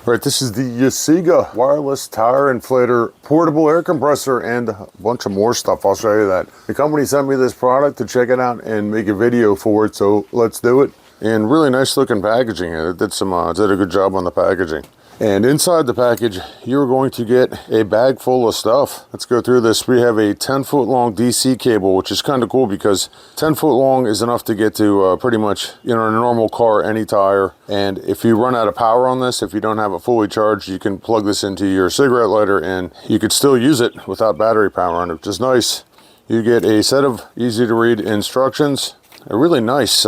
Right, this is the YSEAGA wireless tire inflator, portable air compressor, and a bunch of more stuff. I'll show you that. The company sent me this product to check it out and make a video for it, so let's do it. And really nice looking packaging. It did a good job on the packaging. And inside the package, you're going to get a bag full of stuff. Let's go through this. We have a 10-foot long DC cable, which is kind of cool because 10-foot long is enough to get to pretty much, a normal car, any tire. And if you run out of power on this, if you don't have it fully charged, you can plug this into your cigarette lighter and you could still use it without battery power on it, which is nice. You get a set of easy to read instructions, a really nice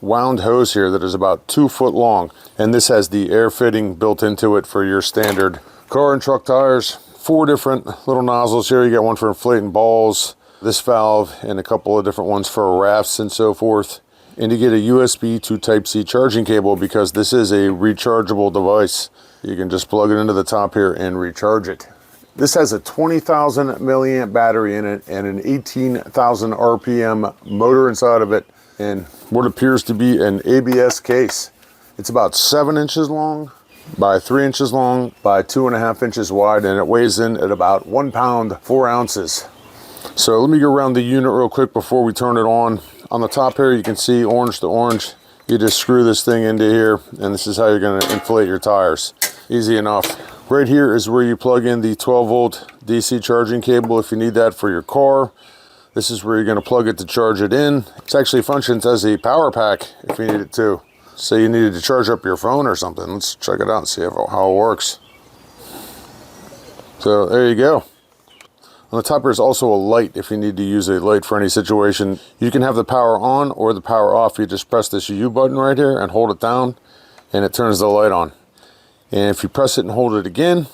wound hose here that is about 2 foot long, and this has the air fitting built into it for your standard car and truck tires. 4 different little nozzles here. You got one for inflating balls, this valve, and a couple of different ones for rafts and so forth. And you get a USB to Type-C charging cable because this is a rechargeable device. You can just plug it into the top here and recharge it. This has a 20,000 milliamp battery in it and an 18,000 RPM motor inside of it, and what appears to be an ABS case. It's about 7 inches long by 3 inches long by 2.5 inches wide, and it weighs in at about 1 pound 4 ounces. So let me go around the unit real quick before we turn it on. On the top here you can see orange to orange. You just screw this thing into here, and this is how you're going to inflate your tires. Easy enough. Right here is where you plug in the 12-volt DC charging cable if you need that for your car. This is where you're going to plug it to charge it in. It actually functions as a power pack if you need it to. Say you needed to charge up your phone or something. Let's check it out and see how it works. So there you go. On the top here is also a light if you need to use a light for any situation. You can have the power on or the power off. You just press this U button right here and hold it down and it turns the light on. And if you press it and hold it again,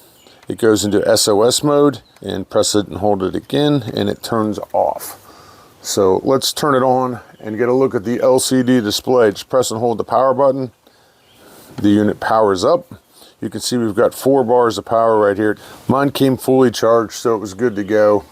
it goes into SOS mode, and press it and hold it again and it turns off. So let's turn it on and get a look at the LCD display. Just press and hold the power button. The unit powers up. You can see we've got 4 bars of power right here. Mine came fully charged, so it was good to go.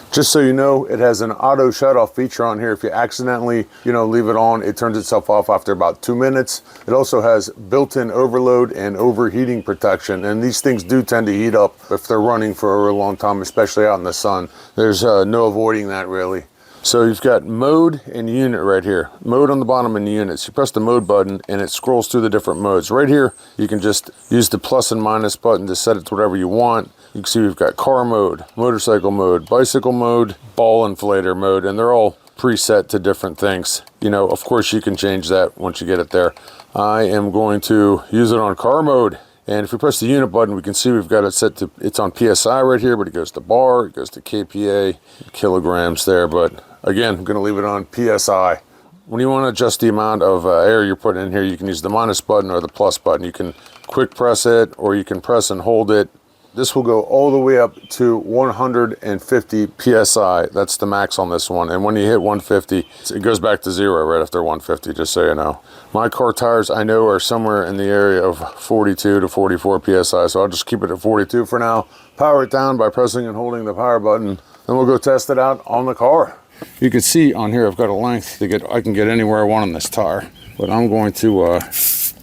Just so you know, it has an auto shut-off feature on here. If you accidentally, leave it on, it turns itself off after about 2 minutes. It also has built-in overload and overheating protection, and these things do tend to heat up if they're running for a long time, especially out in the sun. There's no avoiding that, really. So you've got mode and unit right here. Mode on the bottom and units. You press the mode button and it scrolls through the different modes. Right here, you can just use the plus and minus button to set it to whatever you want. You can see we've got car mode, motorcycle mode, bicycle mode, ball inflator mode, and they're all preset to different things. Of course you can change that once you get it there. I am going to use it on car mode. And if we press the unit button, we can see we've got it set to, it's on PSI right here, but it goes to bar, it goes to KPA, kilograms there, but again, I'm gonna leave it on PSI. When you wanna adjust the amount of air you're putting in here, you can use the minus button or the plus button. You can quick press it, or you can press and hold it. This will go all the way up to 150 PSI. That's the max on this one. And when you hit 150, it goes back to 0 right after 150, just so you know. My car tires, I know, are somewhere in the area of 42 to 44 PSI, so I'll just keep it at 42 for now. Power it down by pressing and holding the power button. Then we'll go test it out on the car. You can see on here, I've got a length to I can get anywhere I want on this tire. But I'm going to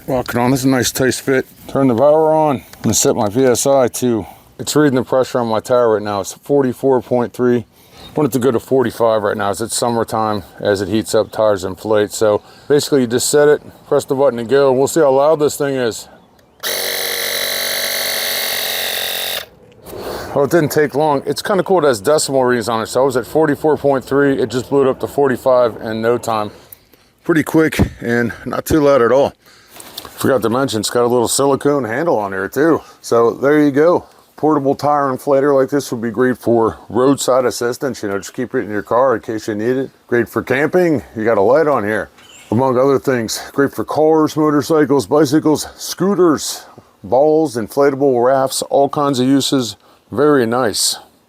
walk it on. This is a nice tight fit. Turn the power on. I'm gonna set my PSI to, it's reading the pressure on my tire right now. It's 44.3. I want it to go to 45 right now as it's summertime. As it heats up, tires inflate. So basically you just set it, press the button and go. We'll see how loud this thing is. Well, it didn't take long. It's kind of cool. It has decimal readings on it. So I was at 44.3. It just blew it up to 45 in no time. Pretty quick and not too loud at all. Forgot to mention, it's got a little silicone handle on there too. So there you go. Portable tire inflator like this would be great for roadside assistance. Just keep it in your car in case you need it. Great for camping. You got a light on here, among other things. Great for cars, motorcycles, bicycles, scooters, balls, inflatable rafts, all kinds of uses. Very nice.